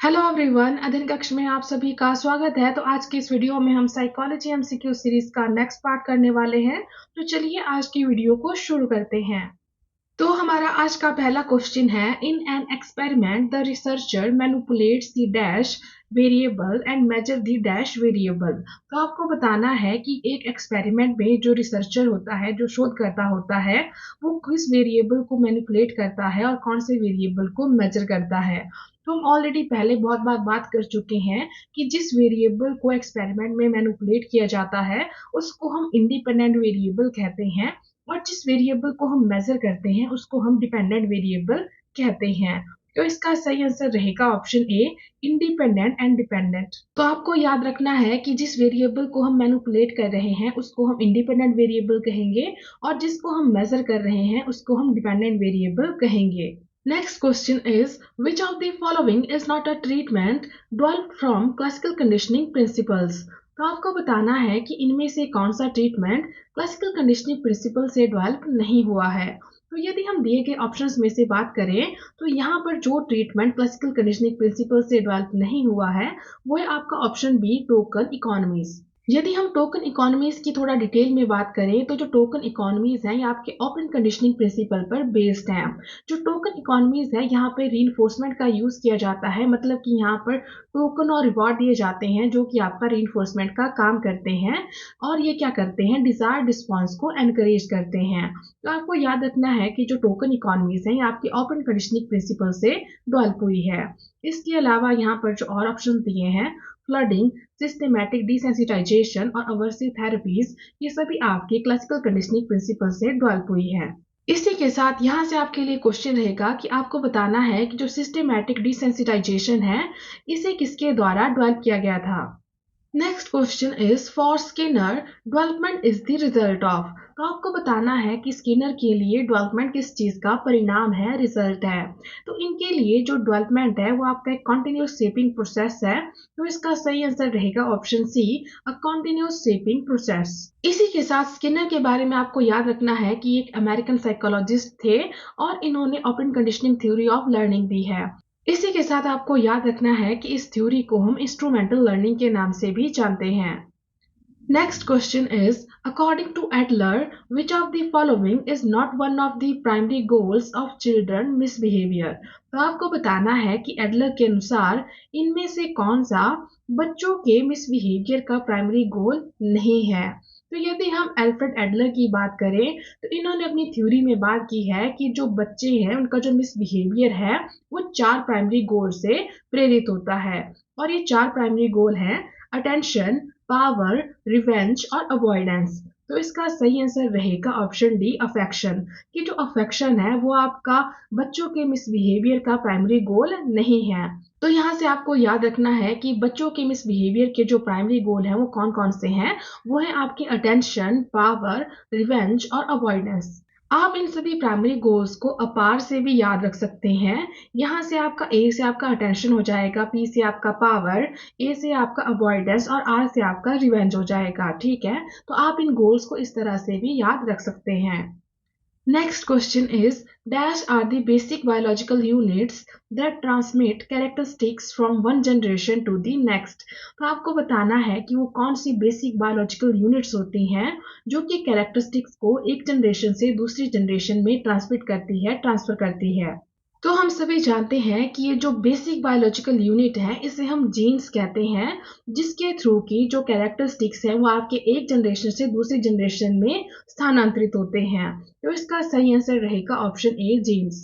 Hello everyone, अध्ययन कक्ष में आप सभी का स्वागत है। तो आज की इस वीडियो में हम साइकोलॉजी एमसीक्यू सीरीज का नेक्स्ट पार्ट करने वाले हैं। तो चलिए आज की वीडियो को शुरू करते हैं। तो हमारा आज का पहला क्वेश्चन है, in an experiment the researcher manipulates the dash variable and measure the dash variable. तो आपको बताना है कि एक एक्सपेरिमेंट में जो रिसर्चर होता है, जो शोधकर्ता होता है, वो किस वेरिएबल को मैनिपुलेट करता है और कौन से वेरिएबल को मेजर करता है। तो हम ऑलरेडी पहले बहुत बार बात कर चुके हैं कि जिस वेरिएबल को एक्सपेरिमेंट में मैनिपुलेट किया जाता है उसको हम इंडिपेंडेंट वेरिएबल कहते हैं, और जिस वेरिएबल को हम मेजर करते हैं उसको हम डिपेंडेंट वेरिएबल कहते हैं। तो इसका सही आंसर रहेगा option A, independent and dependent. तो आपको याद रखना है कि जिस वेरिएबल को हम मैनिपुलेट कर रहे हैं उसको हम इंडिपेंडेंट वेरिएबल कहेंगे, और जिसको हम मेजर कर रहे हैं उसको हम डिपेंडेंट वेरिएबल कहेंगे। Next question is, which of the following is not a treatment derived from classical conditioning principles? तो आपको बताना है कि इनमें से कौन सा ट्रीटमेंट क्लासिकल कंडीशनिंग प्रिंसिपल से डेवलप नहीं हुआ है। तो यदि हम दिए गए ऑप्शंस में से बात करें तो यहाँ पर जो ट्रीटमेंट क्लासिकल कंडीशनिंग प्रिंसिपल से डेवलप नहीं हुआ है वो है आपका ऑप्शन बी, टोकन इकोनॉमीज। यदि हम टोकन इकोनॉमीज की थोड़ा डिटेल में बात करें तो जो टोकन इकोनॉमीज हैं ये आपके ओपन कंडीशनिंग प्रिंसिपल पर बेस्ड हैं। जो टोकन इकोनॉमीज है यहाँ पे रीइंफोर्समेंट का यूज किया जाता है, मतलब कि यहाँ पर टोकन और रिवॉर्ड दिए जाते हैं जो कि आपका रीइंफोर्समेंट का काम करते हैं, और ये क्या करते हैं, डिजायर्ड रिस्पॉन्स को एनकरेज करते हैं। तो आपको याद रखना है कि जो टोकन इकोनॉमीज है ये आपके ओपन कंडीशनिंग प्रिंसिपल से डेवलप हुई है। इसके अलावा यहाँ पर जो और ऑप्शन दिए हैं, फ्लडिंग, सिस्टेमैटिक डिसेंसिटाइजेशन और अवर्सिव थेरेपीज, ये सभी आपके क्लासिकल कंडीशनिंग प्रिंसिपल से डेवलप हुई है। इसी के साथ यहाँ से आपके लिए क्वेश्चन रहेगा कि आपको बताना है कि जो सिस्टेमैटिक डिसेंसिटाइजेशन है इसे किसके द्वारा डेवलप किया गया था। Next question is, for Skinner development is the result of. तो आपको बताना है कि स्किनर के लिए डेवलपमेंट किस चीज का परिणाम है, रिजल्ट है। तो इनके लिए जो डेवलपमेंट है वो आपका एक कॉन्टिन्यूस शेपिंग प्रोसेस है। तो इसका सही आंसर रहेगा option C, a continuous shaping process. इसी के साथ स्किनर के बारे में आपको याद रखना है कि एक अमेरिकन साइकोलॉजिस्ट थे और इन्होंने operant conditioning theory of learning दी है। इसी के साथ आपको याद रखना है कि इस थ्योरी को हम इंस्ट्रूमेंटल लर्निंग के नाम से भी जानते हैं। Next question is, according to Adler which of the following is not one of the primary goals of children misbehaviour. तो आपको बताना है कि एडलर के अनुसार इनमें से कौन सा बच्चों के मिसबिहेवियर का प्राइमरी गोल नहीं है। तो यदि हम एल्फ्रेड एडलर की बात करें तो इन्होंने अपनी थ्योरी में बात की है कि जो बच्चे हैं उनका जो मिसबिहेवियर है वो 4 प्राइमरी गोल से प्रेरित होता है, और ये 4 प्राइमरी गोल हैं अटेंशन, पावर, रिवेंज और अवॉइडेंस। तो इसका सही आंसर रहेगा ऑप्शन डी, अफेक्शन। कि जो अफेक्शन है वो आपका बच्चों के मिसबिहेवियर का प्राइमरी गोल नहीं है। तो यहाँ से आपको याद रखना है कि बच्चों के मिसबिहेवियर के जो प्राइमरी गोल हैं वो कौन कौन से हैं। वो है आपके अटेंशन, पावर, रिवेंज और अवॉइडेंस। आप इन सभी प्राइमरी गोल्स को अपार से भी याद रख सकते हैं। यहाँ से आपका ए से आपका अटेंशन हो जाएगा, पी से आपका पावर, ए से आपका अवॉइडेंस और आर से आपका रिवेंज हो जाएगा। ठीक है, तो आप इन गोल्स को इस तरह से भी याद रख सकते हैं। Next question is, dash are the basic biological units that transmit characteristics from one generation to the next। तो आपको बताना है कि वो कौन सी बेसिक बायोलॉजिकल यूनिट्स होती हैं जो कि कैरेक्टरिस्टिक्स को एक जनरेशन से दूसरी जनरेशन में ट्रांसमिट करती है, ट्रांसफर करती है। तो हम सभी जानते हैं कि ये जो बेसिक बायोलॉजिकल यूनिट है इसे हम जीन्स कहते हैं, जिसके थ्रू की जो कैरेक्टरिस्टिक्स है वो आपके एक जनरेशन से दूसरी जनरेशन में स्थानांतरित होते हैं। तो इसका सही आंसर रहेगा option A, genes.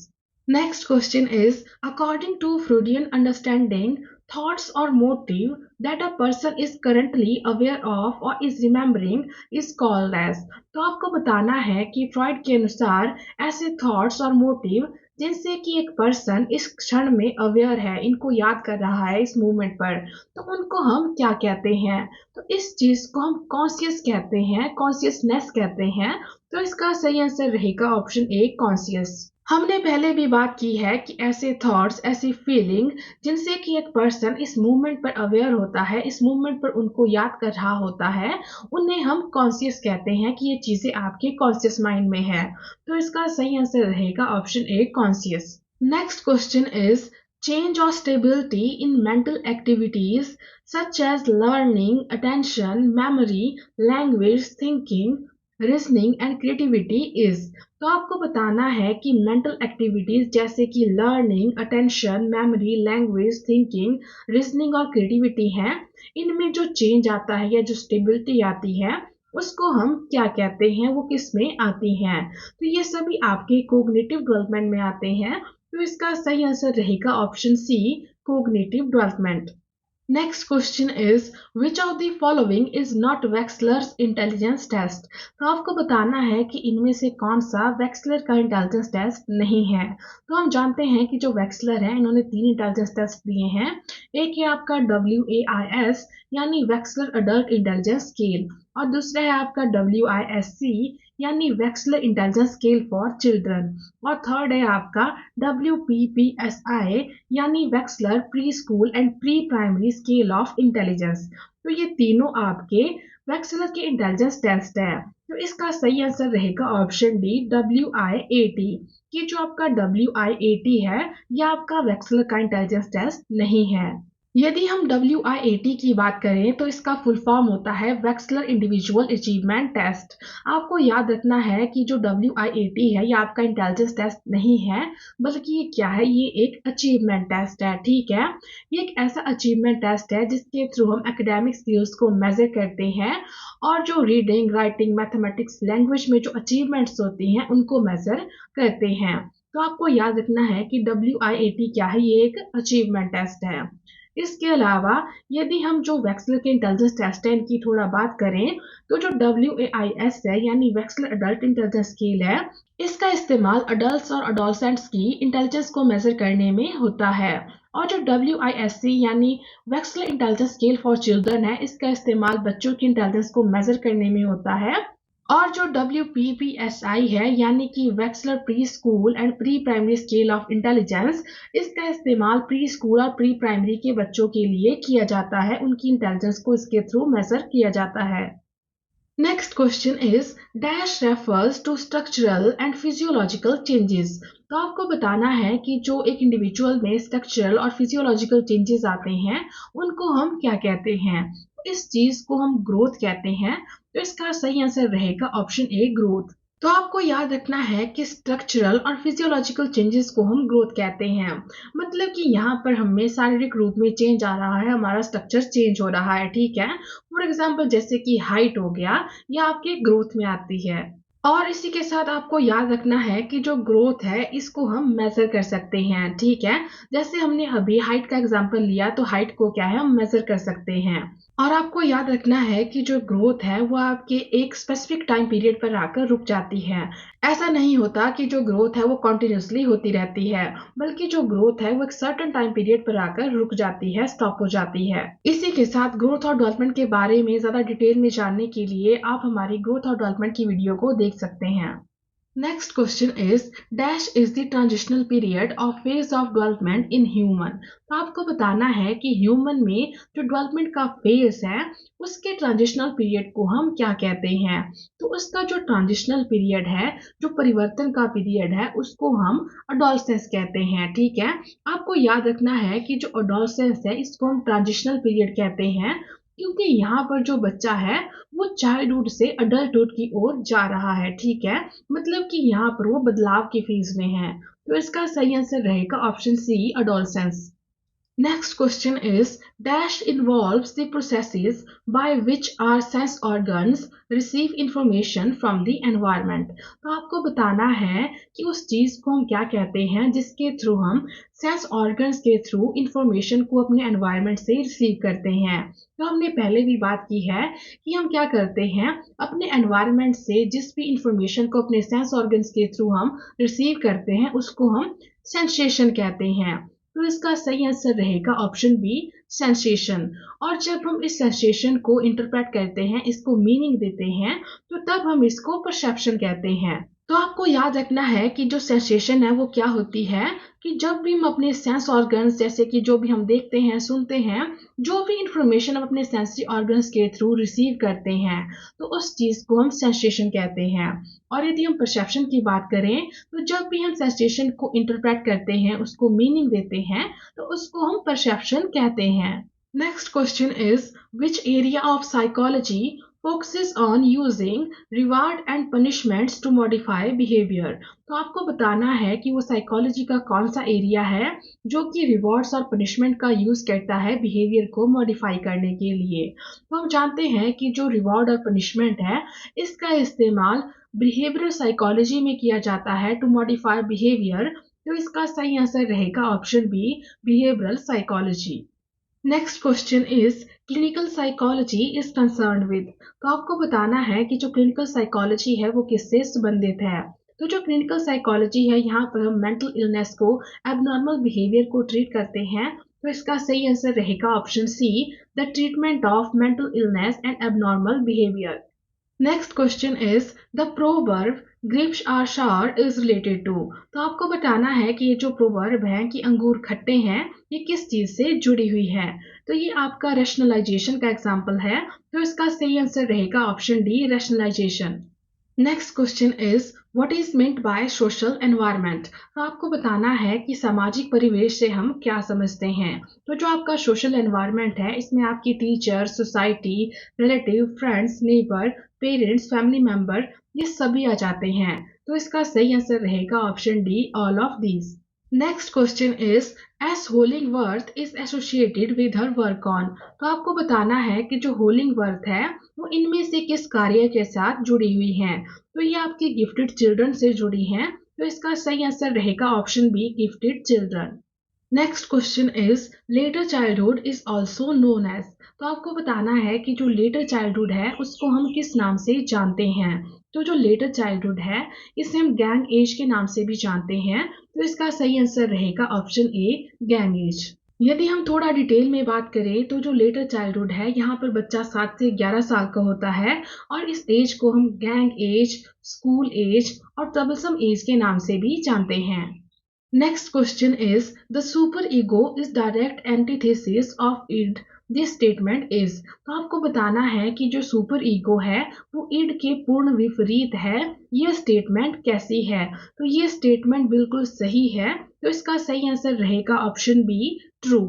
Next question is, according to Freudian understanding, thoughts or motive that a person is currently aware of or is remembering is called as। तो आपको बताना है कि फ्रॉइड के अनुसार ऐसे थॉट्स और मोटिव जिनसे कि एक पर्सन इस क्षण में अवेयर है, इनको याद कर रहा है इस मोमेंट पर, तो उनको हम क्या कहते हैं। तो इस चीज को हम कॉन्शियस कहते हैं, कॉन्शियसनेस कहते हैं। तो इसका सही आंसर रहेगा ऑप्शन ए, कॉन्शियस। हमने पहले भी बात की है कि ऐसे थॉट्स, ऐसी फीलिंग जिनसे कि एक पर्सन इस मूवमेंट पर अवेयर होता है, इस मूवमेंट पर उनको याद कर रहा होता है, उन्हें हम कॉन्शियस कहते हैं कि ये चीजें आपके कॉन्शियस माइंड में है। तो इसका सही आंसर रहेगा option A, conscious. Next question is, change or stability in mental activities such as learning, attention, memory, language, thinking, reasoning and creativity is। तो आपको बताना है कि मेंटल एक्टिविटीज जैसे कि learning, attention, memory, language, thinking, reasoning और creativity हैं, इनमें जो चेंज आता है या जो स्टेबिलिटी आती है उसको हम क्या कहते हैं, वो किस में आती हैं। तो ये सभी आपके कोग्निटिव डेवलपमेंट में आते हैं। तो इसका सही आंसर रहेगा option C, cognitive development. Next question is which of the following is not Wechsler's intelligence test. तो आपको बताना है कि इनमें से कौन सा वेक्सलर का इंटेलिजेंस टेस्ट नहीं है। तो हम जानते हैं कि जो वेक्सलर है इन्होंने 3 इंटेलिजेंस टेस्ट दिए हैं। एक है आपका WAIS यानी वेक्सलर अडल्ट इंटेलिजेंस स्केल, और दूसरा है आपका WISC यानी Wechsler intelligence scale for children, और थर्ड है आपका WPPSI यानी Wechsler pre school and pre primary scale of intelligence. तो ये तीनों आपके वेक्सलर के इंटेलिजेंस टेस्ट है। तो इसका सही आंसर रहेगा ऑप्शन डी, WIAT। ये जो आपका WIAT है ये आपका वेक्सलर का इंटेलिजेंस टेस्ट नहीं है। यदि हम WIAT की बात करें तो इसका फुल फॉर्म होता है वेक्सलर इंडिविजुअल अचीवमेंट टेस्ट। आपको याद रखना है कि जो WIAT है ये आपका इंटेलिजेंस टेस्ट नहीं है, बल्कि ये क्या है, ये एक अचीवमेंट टेस्ट है। ठीक है, ये एक ऐसा अचीवमेंट टेस्ट है जिसके थ्रू हम एकेडमिक स्किल्स को मेजर करते हैं और जो रीडिंग, राइटिंग, मैथमेटिक्स, लैंग्वेज में जो अचीवमेंट्स होती हैं उनको मेजर करते हैं। तो आपको याद रखना है कि WIAT क्या है, ये एक अचीवमेंट टेस्ट है। इसके अलावा यदि हम जो वेक्सलर के इंटेलिजेंस टेस्ट है इनकी थोड़ा बात करें तो जो WAIS है यानी वेक्सलर अडल्ट इंटेलिजेंस स्केल है, इसका इस्तेमाल अडल्ट्स और अडोलसेंट्स की इंटेलिजेंस को मेजर करने में होता है। और जो WISC यानी Wechsler intelligence scale for children है, इसका इस्तेमाल बच्चों की इंटेलिजेंस को मेजर करने में होता है। और जो WPPSI है यानी कि Wechsler pre school and pre primary scale of intelligence, इसका इस्तेमाल प्री स्कूल और प्री प्राइमरी के बच्चों के लिए किया जाता है, उनकी इंटेलिजेंस को इसके थ्रू मेजर किया जाता है। Next question is dash refers to structural and physiological changes. तो आपको बताना है कि जो एक इंडिविजुअल में स्ट्रक्चरल और फिजियोलॉजिकल चेंजेस आते हैं उनको हम क्या कहते हैं। इस चीज को हम ग्रोथ कहते हैं। तो इसका सही आंसर रहेगा ऑप्शन ए, ग्रोथ। तो आपको याद रखना है कि स्ट्रक्चरल और फिजियोलॉजिकल चेंजेस को हम ग्रोथ कहते हैं। मतलब कि यहाँ पर हमें शारीरिक रूप में चेंज आ रहा है, हमारा स्ट्रक्चर चेंज हो रहा है। ठीक है, फॉर एग्जाम्पल जैसे कि हाइट हो गया, यह आपके ग्रोथ में आती है। और इसी के साथ आपको याद रखना है कि जो ग्रोथ है इसको हम मेजर कर सकते हैं। ठीक है, जैसे हमने अभी हाइट का एग्जांपल लिया तो हाइट को क्या है, हम मेजर कर सकते हैं। और आपको याद रखना है कि जो ग्रोथ है वो आपके एक स्पेसिफिक टाइम पीरियड पर आकर रुक जाती है। ऐसा नहीं होता कि जो ग्रोथ है वो कंटिन्यूसली होती रहती है, बल्कि जो ग्रोथ है वो एक सर्टेन टाइम पीरियड पर आकर रुक जाती है, स्टॉप हो जाती है। इसी के साथ ग्रोथ और डेवलपमेंट के बारे में ज्यादा डिटेल में जानने के लिए आप हमारी ग्रोथ और डेवलपमेंट की वीडियो को देख सकते हैं। Next question is dash is the transitional period of phase of development in human. तो आपको बताना है कि ह्यूमन में जो डेवलपमेंट का फेज है उसके ट्रांजिशनल पीरियड को हम क्या कहते हैं। तो उसका जो ट्रांजिशनल पीरियड है, जो परिवर्तन का पीरियड है, उसको हम अडोलसेंस कहते हैं। ठीक है, आपको याद रखना है कि जो अडोलसेंस है इसको हम ट्रांजिशनल पीरियड कहते हैं क्योंकि यहाँ पर जो बच्चा है वो चाइल्डहुड से अडल्टहुड की ओर जा रहा है। ठीक है, मतलब कि यहाँ पर वो बदलाव के फेज में है। तो इसका सही आंसर रहेगा option C, adolescence. Next question is dash involves the processes by which our sense organs receive information from the environment। तो आपको बताना है कि उस चीज को हम क्या कहते हैं जिसके थ्रू हम सेंस ऑर्गन्स के थ्रू इंफॉर्मेशन को अपने एनवायरनमेंट से रिसीव करते हैं। तो हमने पहले भी बात की है कि हम क्या करते हैं, अपने एनवायरनमेंट से जिस भी इंफॉर्मेशन को अपने सेंस ऑर्गन्स के थ्रू हम रिसीव करते हैं उसको हम सेंसेशन कहते हैं। तो इसका सही आंसर रहेगा ऑप्शन बी, सेंसेशन। और जब हम इस सेंसेशन को इंटरप्रेट करते हैं, इसको मीनिंग देते हैं, तो तब हम इसको परसेप्शन कहते हैं। तो आपको याद रखना है कि जो सेंसेशन है वो क्या होती है कि जब भी हम अपने सेंस ऑर्गन्स जैसे कि जो भी हम देखते हैं सुनते हैं, जो भी इंफॉर्मेशन हम अपने सेंसरी ऑर्गन्स के थ्रू रिसीव करते हैं, तो उस चीज को हम सेंसेशन कहते हैं। और यदि हम परसेप्शन की बात करें, तो जब भी हम सेंसेशन को इंटरप्रेट करते हैं, उसको मीनिंग देते हैं, तो उसको हम परसेप्शन कहते हैं। Next question is which area of psychology focuses on using reward and punishments to modify behavior। तो आपको बताना है कि वो साइकोलॉजी का कौन सा एरिया है जो कि रिवॉर्ड्स और पनिशमेंट का यूज करता है बिहेवियर को मॉडिफाई करने के लिए। तो हम जानते हैं कि जो रिवॉर्ड और पनिशमेंट है, इसका इस्तेमाल बिहेवियरल साइकोलॉजी में किया जाता है टू मॉडिफाई बिहेवियर। तो इसका सही आंसर रहेगा option B, behavioural psychology. Next question is clinical psychology is concern with. तो आपको बताना है कि जो क्लिनिकल साइकोलॉजी है वो किससे संबंधित है। तो जो क्लिनिकल साइकोलॉजी है, यहाँ पर हम मेंटल इलनेस को, एबनॉर्मल बिहेवियर को ट्रीट करते हैं। तो इसका सही आंसर रहेगा option C, the treatment of mental illness and abnormal behaviour. Next question is the proverb grapes are sour is related to. तो आपको बताना है कि ये जो प्रोवर्ब है कि अंगूर खट्टे हैं, ये किस चीज से जुड़ी हुई है। तो ये आपका रैशनलाइजेशन का एग्जांपल है। तो इसका सही आंसर रहेगा option D, rationalisation. Next question is what is meant by social environment. तो आपको बताना है कि सामाजिक परिवेश से हम क्या समझते हैं। तो जो आपका सोशल एनवायरनमेंट है, इसमें आपकी teacher, society, relative, friends, neighbour, parents, family member, ये सभी आ जाते हैं। तो इसका सही आंसर रहेगा option D, all of these. Next question is S Hollingworth is associated with her work on. तो आपको बताना है कि जो होलिंगवर्थ है वो इनमें से किस कार्य के साथ जुड़ी हुई हैं। तो ये आपके गिफ्टेड चिल्ड्रन से जुड़ी हैं। तो इसका सही आंसर रहेगा option B, gifted children. Next question is later childhood is also known as. तो आपको बताना है कि जो लेटर चाइल्डहुड है उसको हम किस नाम से जानते हैं। तो जो लेटर चाइल्डहुड है, इसे हम गैंग एज के नाम से भी जानते हैं। तो इसका सही आंसर रहेगा ऑप्शन ए, गैंग एज। यदि हम थोड़ा डिटेल में बात करें, तो जो लेटर चाइल्डहुड है, यहाँ पर बच्चा 7 से 11 साल का होता है और इस एज को हम गैंग एज, स्कूल एज और ट्रबलसम एज के नाम से भी जानते हैं। Next question is the superego is direct antithesis of id। This statement is. तो आपको बताना है कि जो सुपर ईगो है वो id के पूर्ण विपरीत है। यह स्टेटमेंट कैसी है। तो ये स्टेटमेंट बिल्कुल सही है। तो इसका सही आंसर रहेगा option B, true.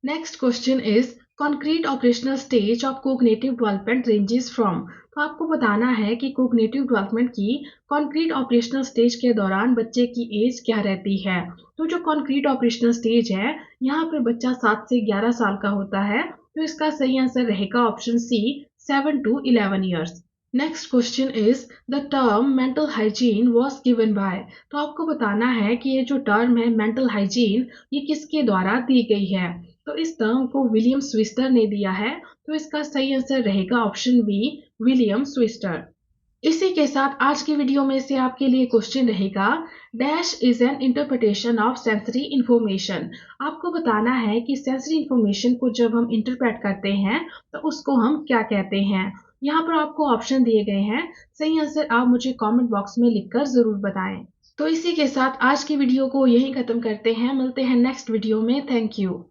Next question is concrete operational stage of cognitive development ranges from. तो आपको बताना है कि कोग्निटिव डेवलपमेंट की कॉन्क्रीट ऑपरेशनल स्टेज के दौरान बच्चे की एज क्या रहती है। तो जो कॉन्क्रीट ऑपरेशनल स्टेज है, यहाँ पर बच्चा 7 से 11 साल का होता है। तो इसका सही आंसर रहेगा option C, 7 to 11 years। Next question is the term mental hygiene was given by. तो आपको बताना है कि ये जो टर्म है मेंटल हाइजीन, ये किसके द्वारा दी गई है। तो इस टर्म को विलियम स्विस्टर ने दिया है। तो इसका सही आंसर रहेगा ऑप्शन बी, विलियम स्विस्टर। इसी के साथ आज की वीडियो में से आपके लिए क्वेश्चन रहेगा, dash is an interpretation of sensory information. आपको बताना है कि सेंसरी इंफॉर्मेशन को जब हम इंटरप्रेट करते हैं तो उसको हम क्या कहते हैं। यहाँ पर आपको ऑप्शन दिए गए हैं। सही आंसर आप मुझे कमेंट बॉक्स में लिखकर जरूर बताएं। तो इसी के साथ आज की वीडियो को यहीं खत्म करते हैं। मिलते हैं नेक्स्ट वीडियो में। Thank you.